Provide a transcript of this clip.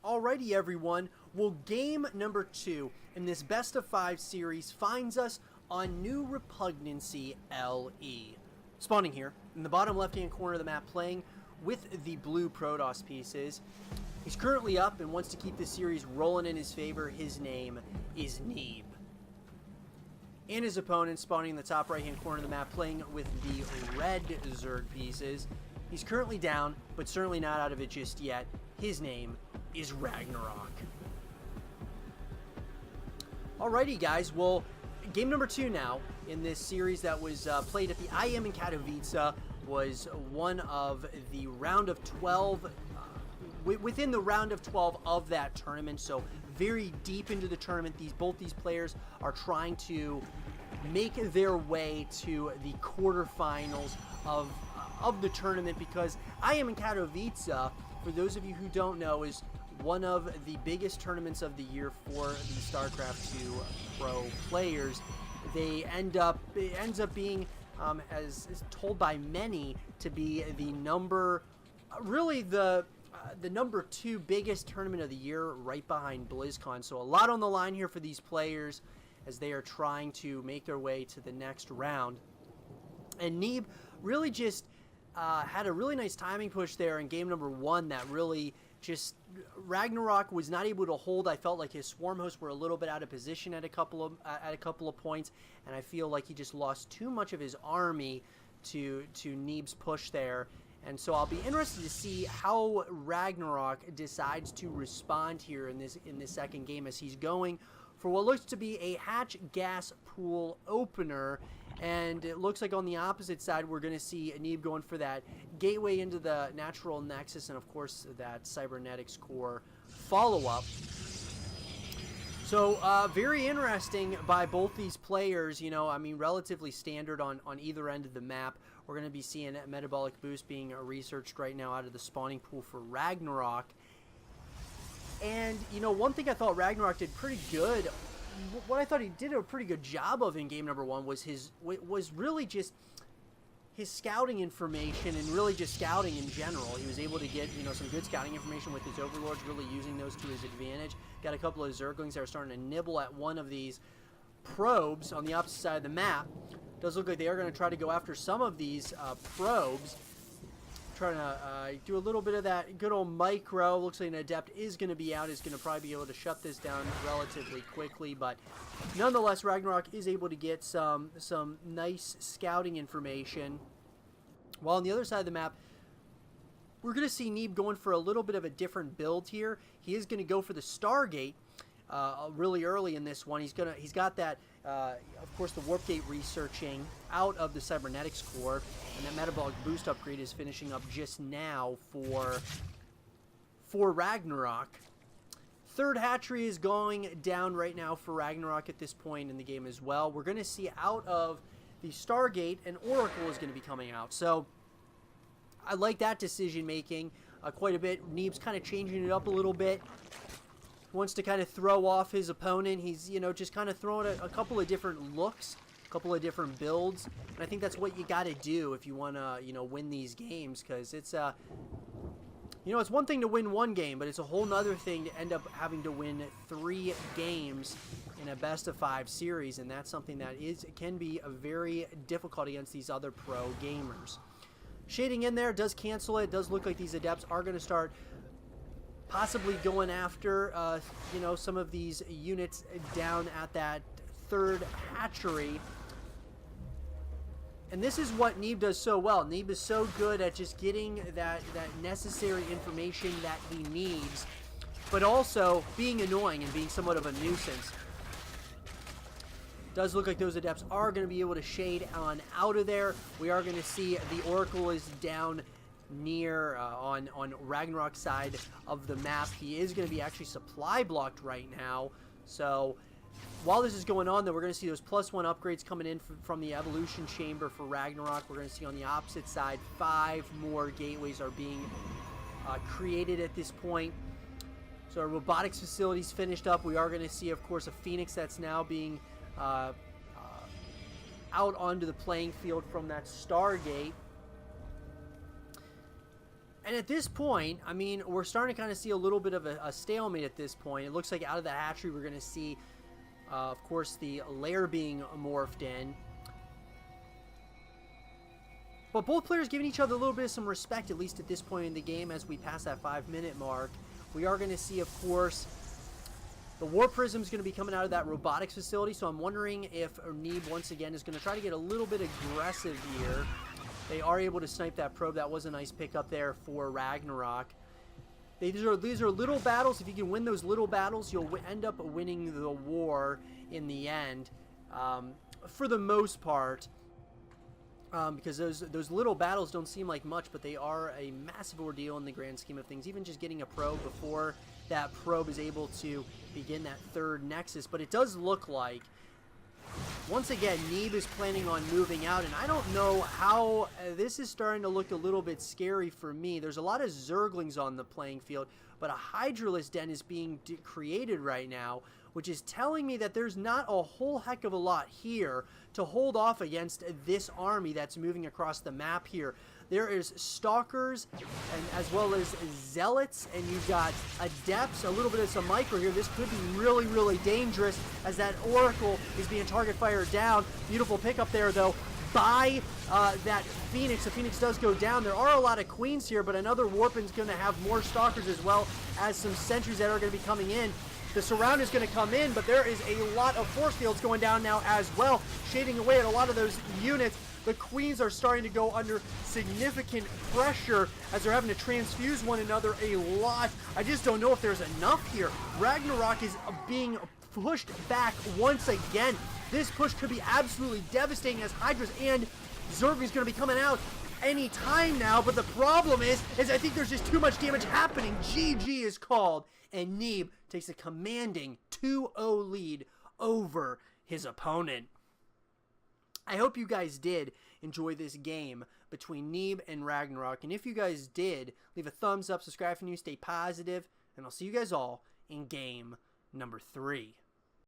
Alrighty everyone, well game number 2 in this best of 5 series finds us on New Repugnancy LE. Spawning here in the bottom left hand corner of the map playing with the blue Protoss pieces. He's currently up and wants to keep this series rolling in his favor. His name is Neeb. And his opponent spawning in the top right hand corner of the map playing with the red Zerg pieces. He's currently down, but certainly not out of it just yet. His name is Ragnarok. Alrighty guys, well game number 2 now in this series that was played at the IEM Katowice was one of the round of 12, within the round of 12 of that tournament, so very deep into the tournament. Both these players are trying to make their way to the quarterfinals of the tournament, because IEM Katowice, for those of you who don't know, is one of the biggest tournaments of the year for the StarCraft 2 pro players. It ends up being, as told by many, to be the number 2 biggest tournament of the year, right behind BlizzCon. So a lot on the line here for these players as they are trying to make their way to the next round. And Neeb really just had a really nice timing push there in game number 1 that really just Ragnarok was not able to hold. I felt like his swarm hosts were a little bit out of position at a couple of points, and I feel like he just lost too much of his army to Neeb's push there. And so I'll be interested to see how Ragnarok decides to respond here in this second game, as he's going for what looks to be a hatch gas pool opener. And it looks like on the opposite side we're going to see Neeb going for that gateway into the natural nexus, and of course that cybernetics core follow-up. So very interesting by both these players. You know, I mean, relatively standard on either end of the map. We're going to be seeing a metabolic boost being researched right now out of the spawning pool for Ragnarok. And, you know, one thing I thought Ragnarok did pretty good, what I thought he did a pretty good job of in game number 1 was really just his scouting information, and really just scouting in general. He was able to get, you know, some good scouting information with his overlords, really using those to his advantage. Got a couple of Zerglings that are starting to nibble at one of these probes on the opposite side of the map. Does look like they are going to try to go after some of these probes. Trying to do a little bit of that good old micro. Looks like an adept is going to be out. Is going to probably be able to shut this down relatively quickly, but nonetheless Ragnarok is able to get some nice scouting information. While on the other side of the map, we're going to see Neeb going for a little bit of a different build here. He is going to go for the Stargate really early in this one. He's got that of course the warp gate researching out of the cybernetics core, and that metabolic boost upgrade is finishing up just now for Ragnarok. Third hatchery is going down right now for Ragnarok at this point in the game as well. We're going to see out of the Stargate an Oracle is going to be coming out. So I like that decision making quite a bit. Neeb's kind of changing it up a little bit. Wants to kind of throw off his opponent. He's, you know, just kind of throwing a couple of different looks, a couple of different builds, and I think that's what you got to do if you want to, you know, win these games, because it's you know, it's one thing to win one game, but it's a whole nother thing to end up having to win 3 games in a best of 5 series, and that's something that can be very difficult against these other pro gamers. Shading in there does cancel it. It does look like these adepts are going to start possibly going after, you know, some of these units down at that third hatchery. And this is what Neeb does so well. Neeb is so good at just getting that necessary information that he needs, but also being annoying and being somewhat of a nuisance. Does look like those adepts are going to be able to shade on out of there. We are going to see the Oracle is down near on Ragnarok's side of the map. He is going to be actually supply blocked right now. So while this is going on, though, we're going to see those +1 upgrades coming in from the evolution chamber for Ragnarok. We're going to see on the opposite side 5 more gateways are being created at this point. So our robotics facility's finished up. We are going to see, of course, a Phoenix that's now being out onto the playing field from that Stargate. And at this point, I mean, we're starting to kind of see a little bit of a stalemate at this point. It looks like out of the hatchery, we're going to see, of course, the lair being morphed in. But both players giving each other a little bit of some respect, at least at this point in the game, as we pass that 5-minute mark. We are going to see, of course, the War Prism is going to be coming out of that robotics facility, so I'm wondering if Neeb, once again, is going to try to get a little bit aggressive here. They are able to snipe that probe. That was a nice pickup there for Ragnarok. These are little battles. If you can win those little battles, you'll end up winning the war in the end, for the most part. Because those little battles don't seem like much, but they are a massive ordeal in the grand scheme of things. Even just getting a probe before that probe is able to begin that third nexus. But it does look like, once again, Neeb is planning on moving out, and I don't know how this is starting to look a little bit scary for me. There's a lot of Zerglings on the playing field, but a Hydralisk den is being created right now, which is telling me that there's not a whole heck of a lot here to hold off against this army that's moving across the map here. There is Stalkers, and as well as Zealots, and you've got Adepts, a little bit of some Micro here. This could be really, really dangerous as that Oracle is being target fired down. Beautiful pickup there, though, by that Phoenix. The Phoenix does go down. There are a lot of Queens here, but another Warpin's going to have more Stalkers as well as some Sentries that are going to be coming in. The surround is going to come in, but there is a lot of force fields going down now as well, shading away at a lot of those units. The Queens are starting to go under significant pressure as they're having to transfuse one another a lot. I just don't know if there's enough here. Ragnarok is being pushed back once again. This push could be absolutely devastating as Hydras and Zerg is going to be coming out any time now, but the problem is I think there's just too much damage happening. GG is called, and Neeb takes a commanding 2-0 lead over his opponent. I hope you guys did enjoy this game between Neeb and Ragnarok, and if you guys did, leave a thumbs up, subscribe if you're new, stay positive, and I'll see you guys all in game number 3.